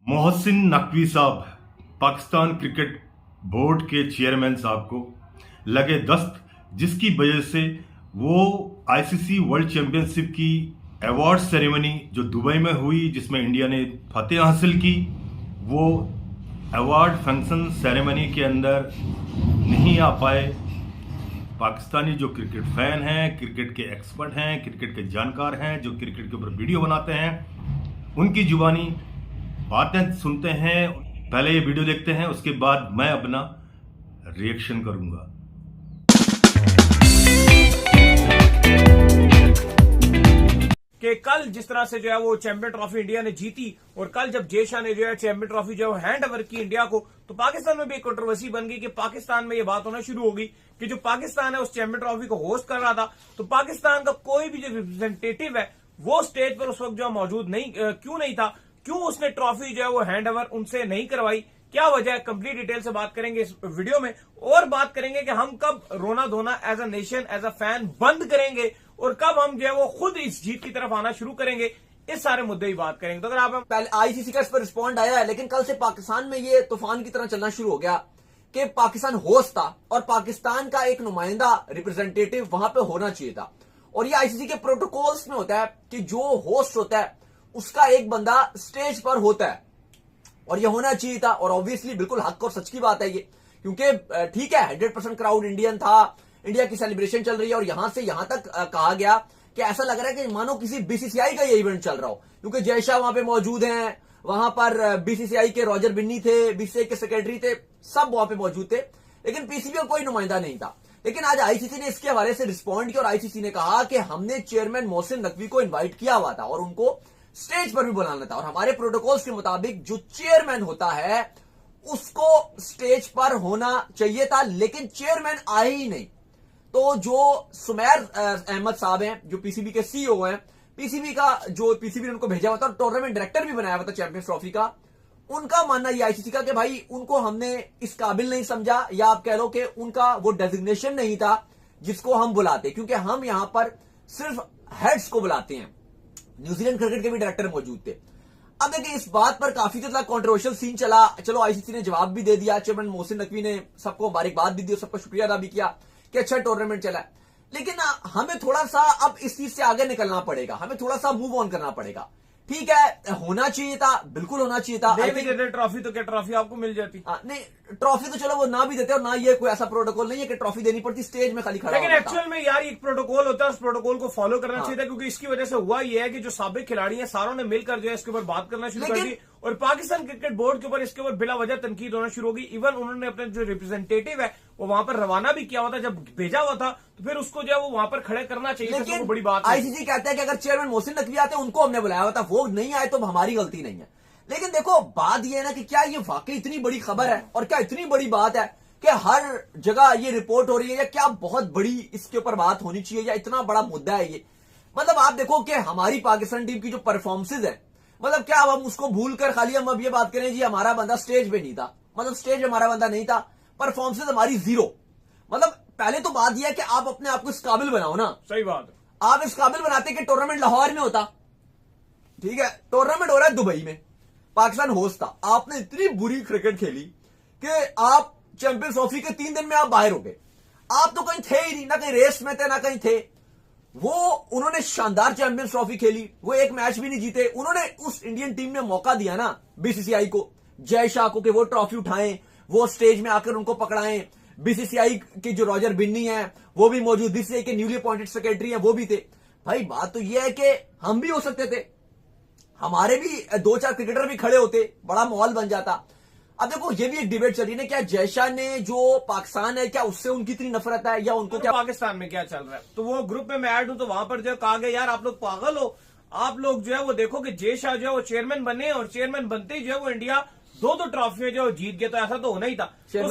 मोहसिन नकवी साहब Pakistan cricket board के chairman साहब को लगे दस्त, जिसकी वजह से वो आईसीसी वर्ल्ड चैंपियनशिप की अवार्ड सेरेमनी जो दुबई में हुई, जिसमें इंडिया ने फतेह हासिल की, वो अवार्ड फंक्शन सेरेमनी के अंदर नहीं आ पाए। पाकिस्तानी जो क्रिकेट फैन हैं, क्रिकेट के एक्सपर्ट हैं, क्रिकेट के जानकार हैं, जो क्रिकेट के ऊपर वीडियो बनाते हैं, उनकी जुबानी बातें सुनते हैं। पहले ये वीडियो देखते हैं, उसके बाद मैं अपना रिएक्शन करूंगा। कि कल जिस तरह से जो है वो चैंपियन ट्रॉफी इंडिया ने जीती और कल जब जय शाह ने जो है चैंपियन ट्रॉफी जो है हैंड ओवर की इंडिया को, तो पाकिस्तान में भी एक कंट्रोवर्सी बन गई कि पाकिस्तान में ये बात होना शुरू हो गई कि जो पाकिस्तान है उस चैंपियन ट्रॉफी को होस्ट कर रहा था, तो पाकिस्तान का कोई भी जो रिप्रेजेंटेटिव है वो स्टेज पर उस वक्त जो मौजूद नहीं क्यों नहीं था, क्यों उसने ट्रॉफी जो है वो हैंड ओवर उनसे नहीं करवाई, क्या वजह है, कंप्लीट डिटेल से बात करेंगे इस वीडियो में। और बात करेंगे कि हम कब रोना धोना as a nation as a fan बंद करेंगे और कब हम जो है वो खुद इस जीत की तरफ आना शुरू करेंगे। इस सारे मुद्दे ही बात करेंगे। तो अगर आप पहले आईसीसी का इस पर रिस्पॉन्ड आया है, लेकिन कल से पाकिस्तान में ये तूफान की तरह चलना शुरू हो गया कि पाकिस्तान होस्ट था और पाकिस्तान का एक नुमाइंदा रिप्रेजेंटेटिव वहां पे होना चाहिए था। और ये आईसीसी के प्रोटोकॉल्स में होता है कि जो होस्ट होता है उसका एक बंदा स्टेज पर होता है और ये होना चाहिए था। और ऑब्वियसली बिल्कुल हक और सच की बात है ये, क्योंकि ठीक है 100% क्राउड इंडियन था, इंडिया की सेलिब्रेशन चल रही है और यहां से यहां तक कहा गया कि ऐसा लग रहा है कि मानो किसी बीसीसीआई का ये इवेंट चल रहा हो, क्योंकि जय शाह वहां पे मौजूद हैं, वहां पर बीसीसीआई के रॉजर बिन्नी थे, बीसीसीआई के सेक्रेटरी थे, सब वहां पे मौजूद थे, लेकिन पीसीबी का कोई नुमाइंदा नहीं था। लेकिन आज आईसीसी ने इसके हवाले से रिस्पॉन्ड किया और आईसीसी ने कहा कि हमने चेयरमैन मोहसिन नकवी को इन्वाइट किया हुआ था और उनको स्टेज पर भी बुलाना था और हमारे प्रोटोकॉल्स के मुताबिक जो चेयरमैन होता है उसको स्टेज पर होना चाहिए था, लेकिन चेयरमैन आए ही नहीं। तो जो सुमैर अहमद साहब हैं, जो पीसीबी के सीईओ हैं, पीसीबी ने उनको भेजा हुआ था और टूर्नामेंट डायरेक्टर भी बनाया हुआ था चैंपियंस ट्रॉफी का, उनका मानना यह आईसीसी का कि भाई उनको हमने इस काबिल नहीं समझा, या आप कह लो कि उनका वो डेजिग्नेशन नहीं था जिसको हम बुलाते, क्योंकि हम यहां पर सिर्फ हेड्स को बुलाते हैं। न्यूजीलैंड क्रिकेट के भी डायरेक्टर मौजूद थे। अब देखिए इस बात पर काफी ज्यादा कंट्रोवर्शियल सीन चला। चलो आईसीसी ने जवाब भी दे दिया, चेयरमैन मोहसिन नकवी ने सबको मुबारकबाद भी दी, सबका शुक्रिया अदा भी किया कि अच्छा टूर्नामेंट चला। लेकिन हमें थोड़ा सा अब इस चीज से आगे निकलना पड़ेगा, हमें थोड़ा सा मूव ऑन करना पड़ेगा। ठीक है, होना चाहिए था, बिल्कुल होना चाहिए था। दे भी देते ट्रॉफी तो क्या ट्रॉफी आपको मिल जाती? नहीं, ट्रॉफी तो चलो वो ना भी देते और ना ये कोई ऐसा प्रोटोकॉल नहीं है कि ट्रॉफी देनी पड़ती, स्टेज में खाली खड़ा। लेकिन एक्चुअल में यार एक प्रोटोकॉल होता है, उस प्रोटोकॉल को फॉलो करना चाहिए था, क्योंकि इसकी वजह से हुआ ये है कि जो साबिक खिलाड़ी हैं सारों ने मिलकर जो है इसके ऊपर बात करना शुरू कर दी और पाकिस्तान क्रिकेट बोर्ड के ऊपर इसके ऊपर बिला वजह तनकीद होना शुरू हो गई। इवन उन्होंने अपने जो रिप्रेजेंटेटिव है वो वहां पर रवाना भी किया हुआ था, जब भेजा हुआ था तो फिर उसको जो है वो वहां पर खड़े करना चाहिए। लेकिन बड़ी बात आईसीसी कहता है कि अगर चेयरमैन मोहसिन नकवी आते उनको हमने बुलाया हुआ था, वो नहीं आए तो हमारी गलती नहीं है। लेकिन देखो बात यह है ना कि क्या ये वाकई इतनी बड़ी खबर है और क्या इतनी बड़ी बात है कि हर जगह ये रिपोर्ट हो रही है, या क्या बहुत बड़ी इसके ऊपर बात होनी चाहिए, या इतना बड़ा मुद्दा है ये। मतलब आप देखो कि हमारी पाकिस्तान टीम की जो परफॉर्मेंसेज है, मतलब क्या अब हम उसको भूलकर खाली हम अब ये बात करें जी हमारा बंदा स्टेज पे नहीं था, मतलब स्टेज पे हमारा बंदा नहीं था, परफॉर्मेंसेज हमारी जीरो। मतलब पहले तो बात यह है कि आप अपने आप को इस काबिल बनाओ ना। सही बात है, आप इस काबिल बनाते कि टूर्नामेंट लाहौर में होता, ठीक है, टूर्नामेंट हो रहा है दुबई में, पाकिस्तान होस्ट था, आपने इतनी बुरी क्रिकेट खेली कि आप चैंपियंस ट्रॉफी के 3 दिन में आप बाहर हो गए। आप तो कहीं थे ही नहीं, ना कहीं रेस में थे ना कहीं थे। वो उन्होंने शानदार चैंपियंस ट्रॉफी खेली, वो एक मैच भी नहीं जीते। उन्होंने उस इंडियन टीम ने मौका दिया ना बीसीसीआई को, जय शाह को, कि वो ट्रॉफी उठाएं, वो स्टेज में आकर उनको पकड़ाएं। बीसीसीआई के जो रॉजर बिन्नी है वो भी मौजूद, बीसीसीआई के न्यूली अपॉइंटेड सेक्रेटरी है वो भी थे। भाई बात तो यह है कि हम भी हो सकते थे, हमारे भी 2-4 क्रिकेटर भी खड़े होते, बड़ा माहौल बन जाता। अब देखो ये भी एक डिबेट चल रही है, क्या जय शाह ने जो पाकिस्तान है क्या उससे उनकी इतनी नफरत है, या उनको क्या पाकिस्तान में क्या चल रहा है। तो वो ग्रुप में मैं ऐड हूं, तो वहां पर जो है कहा गया यार आप लोग पागल हो, आप लोग जो है वो देखो कि जय शाह जो है वो चेयरमैन बने और चेयरमैन बनते ही जो है वो इंडिया 2 ट्रॉफी जो जीत गया, तो ऐसा तो होना ही था। तो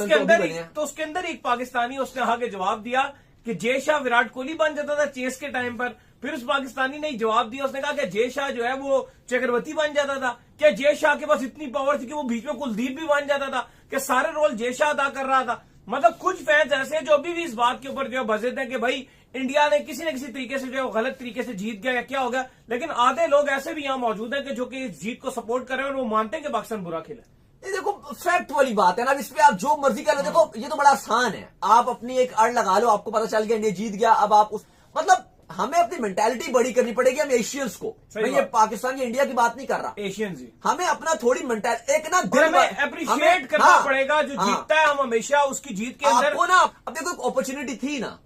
उसके अंदर एक पाकिस्तानी उसने आगे जवाब दिया कि जय शाह विराट कोहली बन जाता था चेस के टाइम पर। फिर उस पाकिस्तानी ने जवाब दिया, उसने कहा कि जय शाह जो है वो चक्रवर्ती बन जाता था। क्या जय शाह के पास इतनी पावर थी कि वो बीच में कुलदीप भी बन जाता था? कि सारे रोल जय शाह अदा कर रहा था? मतलब कुछ फैंस ऐसे हैं जो अभी भी इस बात के ऊपर जो है बज़िद हैं कि भाई इंडिया ने किसी न किसी तरीके से जो है वो गलत तरीके से जीत गया या क्या हो गया, लेकिन आधे लोग ऐसे भी यहाँ मौजूद हैं कि जो कि इस जीत को सपोर्ट कर रहे हैं और वो मानते हैं कि पाकिस्तान बुरा खेला। ये देखो फैक्ट वाली बात है ना, इस पे आप जो मर्जी कर लो। देखो ये तो बड़ा आसान है, आप अपनी एक अड़ लगा लो, आपको पता चल गया इंडिया जीत गया, अब आप उस मतलब हमें अपनी मेंटालिटी बड़ी करनी पड़ेगी, हम एशियंस को। मैं ये पाकिस्तान या इंडिया की बात नहीं कर रहा, एशियंस ही हमें अपना थोड़ी मेंटालिटी एक ना हमें अप्रिशिएट करना पड़ेगा जो जीतता है, हम हमेशा उसकी जीत के अंदर आपको ना। अब देखो एक अपॉर्चुनिटी थी ना,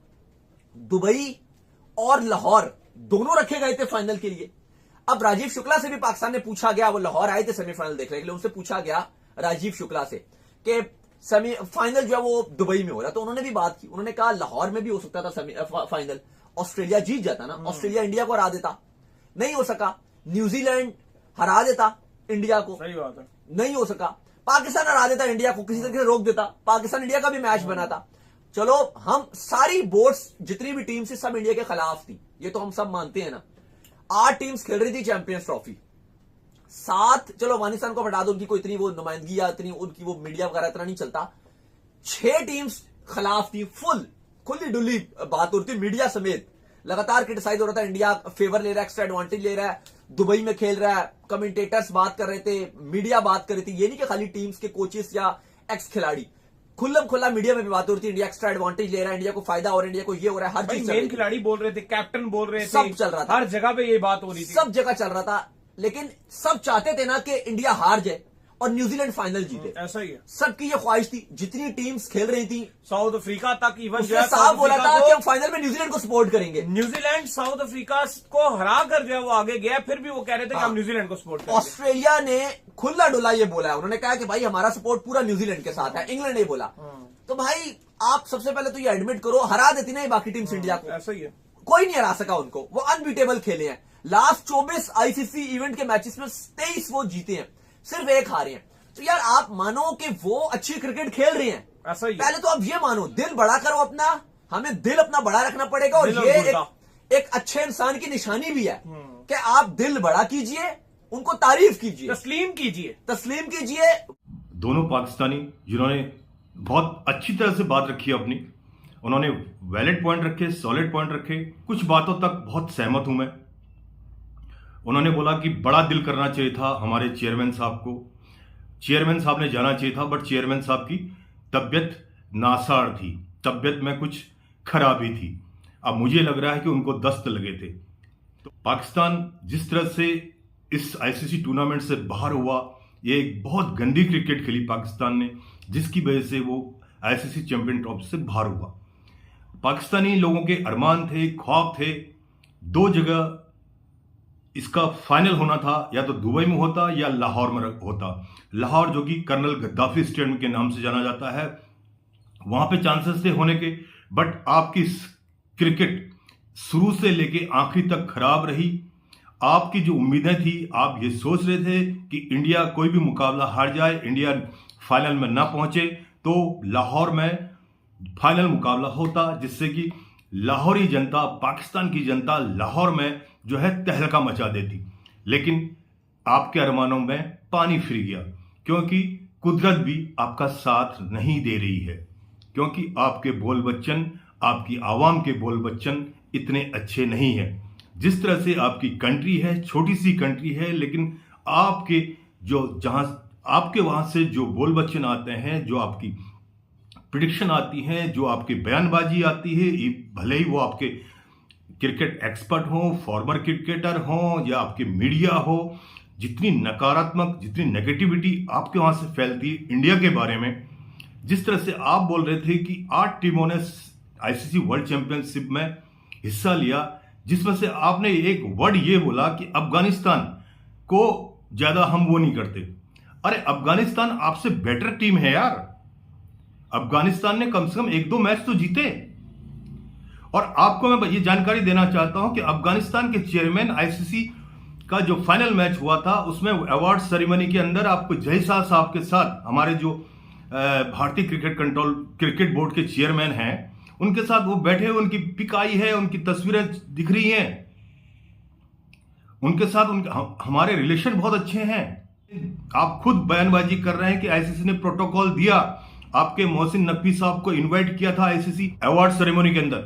दुबई और लाहौर दोनों रखे गए थे फाइनल के लिए। अब राजीव शुक्ला से भी पाकिस्तान ने पूछा गया, वो लाहौर आए थे सेमीफाइनल देखने के लिए, उनसे पूछा गया राजीव शुक्ला से कि सेमीफाइनल जो है वो दुबई में हो रहा, तो उन्होंने भी बात की, उन्होंने कहा लाहौर में भी हो सकता था फाइनल, ऑस्ट्रेलिया जीत जाता ना, ऑस्ट्रेलिया इंडिया को हरा देता, नहीं हो सका। न्यूजीलैंड हरा देता इंडिया को, सही बात है, नहीं हो सका। पाकिस्तान हरा देता इंडिया को, किसी तरीके से रोक देता, पाकिस्तान इंडिया का भी मैच बना था। चलो हम सारी बोर्ड्स जितनी भी टीम थी सब इंडिया के खिलाफ थी, ये तो हम सब मानते हैं ना। 8 टीम्स खेल रही थी चैंपियंस ट्रॉफी, 7 चलो अफगानिस्तान को हटा दो, उनकी कोई इतनी वो नुमाइंदगी या इतनी उनकी वो मीडिया वगैरह इतना नहीं चलता। 6 टीम्स खिलाफ थी, फुल खुली डुली बात होती मीडिया समेत, लगातार क्रिटिसाइज हो रहा था, इंडिया फेवर ले रहा है, एक्स्ट्रा एडवांटेज ले रहा है, दुबई में खेल रहा है, कमेंटेटर्स बात कर रहे थे, मीडिया बात कर रही थी। ये नहीं कि खाली टीम्स के कोचेस या एक्स खिलाड़ी, खुल्लम खुल्ला मीडिया में भी बात हो रही थी, इंडिया एक्स्ट्रा एडवांटेज ले रहा है, इंडिया को फायदा हो रहा है, इंडिया को ये हो रहा है, हर चीज मेन खिलाड़ी बोल रहे थे, कैप्टन बोल रहे थे, सब चल रहा था, हर जगह पे ये बात हो रही थी, सब जगह चल रहा था। लेकिन सब चाहते थे ना कि इंडिया हार जाए और न्यूजीलैंड फाइनल जीते, ऐसा ही है, सबकी ये ख्वाहिश थी। जितनी टीम्स खेल रही थी, साउथ अफ्रीका तक इवन उसने साफ बोला था कि हम फाइनल में न्यूजीलैंड को सपोर्ट करेंगे। न्यूजीलैंड साउथ अफ्रीका को हरा कर जो है वो आगे गया, फिर भी वो कह रहे थे कि हम न्यूजीलैंड को सपोर्ट करेंगे। ऑस्ट्रेलिया ने खुला डुला ये बोला है, उन्होंने कहा कि भाई हमारा सपोर्ट पूरा न्यूजीलैंड के साथ है, इंग्लैंड ने बोला। तो भाई आप सबसे पहले तो ये एडमिट करो, हरा देती ना ये बाकी टीम्स इंडिया को, ऐसा ही है, कोई नहीं हरा सका उनको, वो अनबीटेबल खेले हैं। लास्ट 24 आईसीसी इवेंट के मैचेस में 23 वो जीते हैं, सिर्फ 1 हारे हैं। तो यार आप मानो कि वो अच्छी क्रिकेट खेल रहे हैं, ऐसा ही है। पहले तो आप ये मानो, दिल बड़ा करो अपना, हमें दिल अपना बड़ा रखना पड़ेगा, और ये एक अच्छे इंसान की निशानी भी है कि आप दिल बड़ा कीजिए, उनको तारीफ कीजिए, तस्लीम कीजिए। दोनों पाकिस्तानी जिन्होंने बहुत अच्छी तरह से बात रखी अपनी, उन्होंने वैलिड पॉइंट रखे, सॉलिड पॉइंट रखे, कुछ बातों तक बहुत सहमत हूं मैं। उन्होंने बोला कि बड़ा दिल करना चाहिए था हमारे चेयरमैन साहब को, चेयरमैन साहब ने जाना चाहिए था, बट चेयरमैन साहब की तबीयत नासार थी, तबीयत में कुछ खराबी थी। अब मुझे लग रहा है कि उनको दस्त लगे थे। तो पाकिस्तान जिस तरह से इस आईसीसी टूर्नामेंट से बाहर हुआ, ये एक बहुत गंदी क्रिकेट खेली पाकिस्तान ने, जिसकी वजह से वो आईसीसी चैंपियन ट्रॉफी से बाहर हुआ। पाकिस्तानी लोगों के अरमान थे, ख्वाब थे, 2 जगह इसका फाइनल होना था, या तो दुबई में होता या लाहौर में होता। लाहौर जो कि कर्नल गद्दाफी स्टेडियम के नाम से जाना जाता है, वहां पे चांसेस थे होने के, बट आपकी क्रिकेट शुरू से लेके आखिरी तक खराब रही। आपकी जो उम्मीदें थी, आप ये सोच रहे थे कि इंडिया कोई भी मुकाबला हार जाए, इंडिया फाइनल में ना पहुंचे, तो लाहौर में फाइनल मुकाबला होता, जिससे कि लाहौरी जनता, पाकिस्तान की जनता लाहौर में जो है तहलका मचा देती। लेकिन आपके अरमानों में पानी फिर गया, क्योंकि कुदरत भी आपका साथ नहीं दे रही है, क्योंकि आपके बोल बच्चन, आपकी आवाम के बोल बच्चन इतने अच्छे नहीं हैं। जिस तरह से आपकी कंट्री है, छोटी सी कंट्री है, लेकिन आपके जो जहां आपके वहां से जो बोल बच्चन आते हैं, जो आपकी प्रिडिक्शन आती हैं, जो आपकी बयानबाजी आती है, भले ही वो आपके क्रिकेट एक्सपर्ट हो, फॉर्मर क्रिकेटर हो, या आपके मीडिया हो, जितनी नकारात्मक, जितनी नेगेटिविटी आपके वहां से फैलती है इंडिया के बारे में, जिस तरह से आप बोल रहे थे कि 8 टीमों ने आईसीसी वर्ल्ड चैंपियनशिप में हिस्सा लिया, जिसमें से आपने एक वर्ड ये बोला कि अफगानिस्तान को ज्यादा हम वो नहीं करते। अरे अफगानिस्तान आपसे बेटर टीम है यार, अफगानिस्तान ने कम से कम 1-2 मैच तो जीते। और आपको मैं ये जानकारी देना चाहता हूं कि अफगानिस्तान के चेयरमैन, आईसीसी का जो फाइनल मैच हुआ था, उसमें अवार्ड सेरेमनी के अंदर आपको जय शाह साहब के साथ, हमारे जो भारतीय क्रिकेट बोर्ड के चेयरमैन हैं, उनके साथ वो बैठे हुए, उनकी पिक आई है, उनकी तस्वीरें दिख रही हैं, उनके साथ हमारे रिलेशन बहुत अच्छे हैं। आप खुद बयानबाजी कर रहे हैं कि आईसीसी ने प्रोटोकॉल दिया, आपके मोहसिन नकवी साहब को इनवाइट किया था आईसीसी अवार्ड सेरेमनी के अंदर,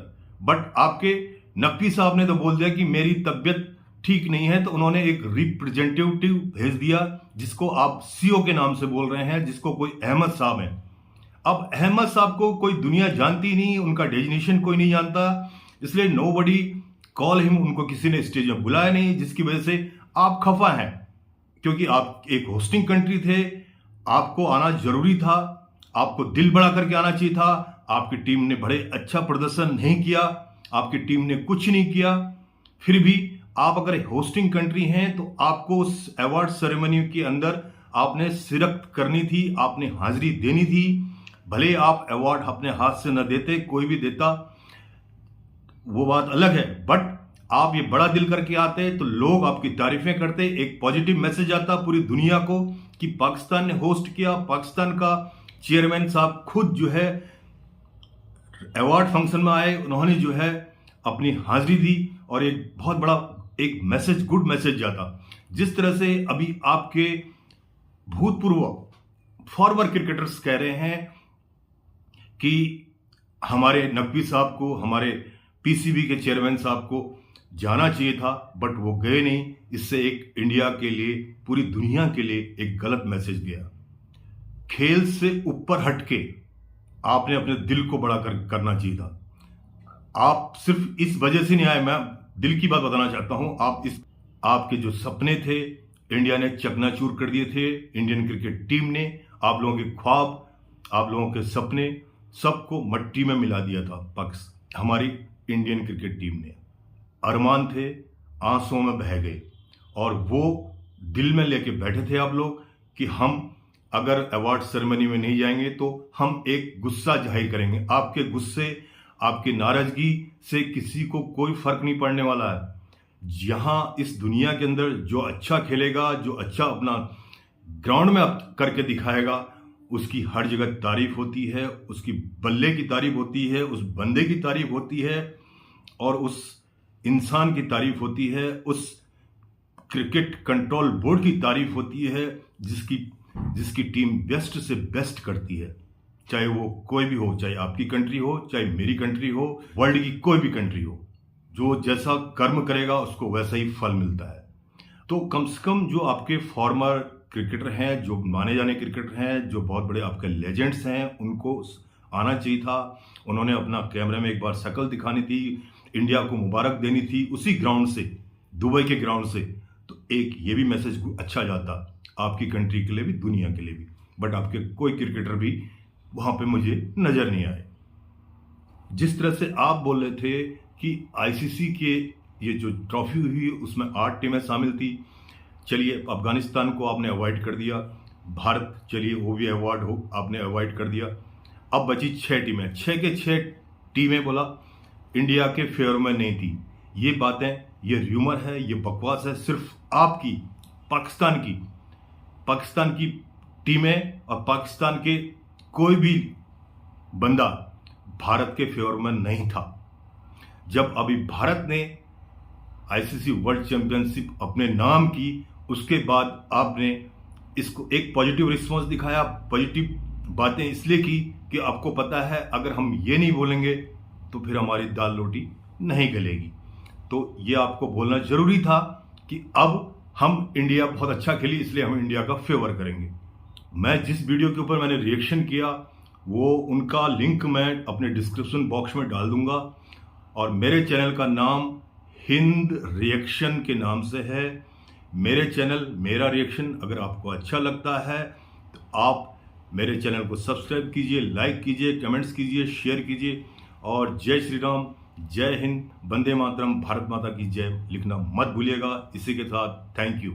बट आपके नकवी साहब ने तो बोल दिया कि मेरी तबीयत ठीक नहीं है, तो उन्होंने एक रिप्रेजेंटेटिव भेज दिया जिसको आप सीओ के नाम से बोल रहे हैं, जिसको कोई अहमद साहब है। अब अहमद साहब को कोई दुनिया जानती नहीं, उनका डेजिग्नेशन कोई नहीं जानता, इसलिए नोबडी कॉल हिम, उनको किसी ने स्टेज में बुलाया नहीं, जिसकी वजह से आप खफा हैं, क्योंकि आप एक होस्टिंग कंट्री थे, आपको आना जरूरी था, आपको दिल बड़ा करके आना चाहिए था। आपकी टीम ने बड़े अच्छा प्रदर्शन नहीं किया, आपकी टीम ने कुछ नहीं किया, फिर भी आप अगर होस्टिंग कंट्री हैं तो आपको उस अवार्ड सेरेमनी के अंदर आपने शिरकत करनी थी, आपने हाजिरी देनी थी। भले आप अवार्ड अपने हाथ से न देते, कोई भी देता वो बात अलग है, बट आप ये बड़ा दिल करके आते तो लोग आपकी तारीफें करते, एक पॉजिटिव मैसेज आता पूरी दुनिया को कि पाकिस्तान ने होस्ट किया। पाकिस्तान का चेयरमैन साहब खुद जो है अवार्ड फंक्शन में आए, उन्होंने जो है अपनी हाजिरी दी और एक बहुत बड़ा एक मैसेज, गुड मैसेज जाता। जिस तरह से अभी आपके भूतपूर्व फॉर्मर क्रिकेटर्स कह रहे हैं कि हमारे नकवी साहब को, हमारे पीसीबी के चेयरमैन साहब को जाना चाहिए था, बट वो गए नहीं। इससे एक इंडिया के लिए, पूरी दुनिया के लिए एक गलत मैसेज गया। खेल से ऊपर हटके आपने अपने दिल को बड़ा करना चाहिए था। आप सिर्फ इस वजह से नहीं आए, मैं दिल की बात बताना चाहता हूं, आपके जो सपने थे इंडिया ने चकनाचूर कर दिए थे, इंडियन क्रिकेट टीम ने आप लोगों के ख्वाब, आप लोगों के सपने सबको मट्टी में मिला दिया था। हमारी इंडियन क्रिकेट टीम ने अरमान थे, आंसुओं में बह गए, और वो दिल में लेके बैठे थे आप लोग कि हम अगर अवार्ड सेरेमनी में नहीं जाएंगे तो हम एक गुस्सा जाहिर करेंगे। आपके गुस्से, आपकी नाराजगी से किसी को कोई फर्क नहीं पड़ने वाला है। यहां इस दुनिया के अंदर जो अच्छा खेलेगा, जो अच्छा अपना ग्राउंड में करके दिखाएगा, उसकी हर जगह तारीफ होती है, उसकी बल्ले की तारीफ होती है, उस बंदे की तारीफ होती है, और उस इंसान की तारीफ होती है, उस क्रिकेट कंट्रोल बोर्ड की तारीफ होती है जिसकी टीम बेस्ट से बेस्ट करती है। चाहे वो कोई भी हो, चाहे आपकी कंट्री हो, चाहे मेरी कंट्री हो, वर्ल्ड की कोई भी कंट्री हो, जो जैसा कर्म करेगा उसको वैसा ही फल मिलता है। तो कम से कम जो आपके फॉर्मर क्रिकेटर हैं, जो माने जाने क्रिकेटर हैं, जो बहुत बड़े आपके लेजेंड्स हैं, उनको आना चाहिए था। उन्होंने अपना कैमरे में एक बार शक्ल दिखानी थी, इंडिया को मुबारक देनी थी उसी ग्राउंड से, दुबई के ग्राउंड से, तो एक ये भी मैसेज अच्छा जाता आपकी कंट्री के लिए भी, दुनिया के लिए भी। बट आपके कोई क्रिकेटर भी वहां पे मुझे नजर नहीं आए। जिस तरह से आप बोल रहे थे कि आईसीसी के ये जो ट्रॉफी हुई उसमें 8 टीमें शामिल थी, चलिए अफगानिस्तान को आपने अवॉइड कर दिया, भारत चलिए वो भी अवार्ड हो आपने अवॉइड कर दिया, अब बची 6 टीमें, 6 के 6 टीमें बोला इंडिया के फेवर में नहीं थी। ये बातें, ये र्यूमर है, ये बकवास है, सिर्फ आपकी पाकिस्तान की टीमें और पाकिस्तान के कोई भी बंदा भारत के फेवर में नहीं था। जब अभी भारत ने आईसीसी वर्ल्ड चैंपियनशिप अपने नाम की, उसके बाद आपने इसको एक पॉजिटिव रिस्पांस दिखाया, पॉजिटिव बातें इसलिए की कि आपको पता है अगर हम ये नहीं बोलेंगे तो फिर हमारी दाल रोटी नहीं गलेगी। तो ये आपको बोलना जरूरी था कि अब हम इंडिया बहुत अच्छा खेली, इसलिए हम इंडिया का फेवर करेंगे। मैं जिस वीडियो के ऊपर मैंने रिएक्शन किया वो उनका लिंक मैं अपने डिस्क्रिप्शन बॉक्स में डाल दूंगा, और मेरे चैनल का नाम हिंद रिएक्शन के नाम से है। मेरे चैनल, मेरा रिएक्शन अगर आपको अच्छा लगता है तो आप मेरे चैनल को सब्सक्राइब कीजिए, लाइक कीजिए, कमेंट्स कीजिए, शेयर कीजिए, और जय श्री राम, जय हिंद, वंदे मातरम, भारत माता की जय लिखना मत भूलिएगा। इसी के साथ थैंक यू।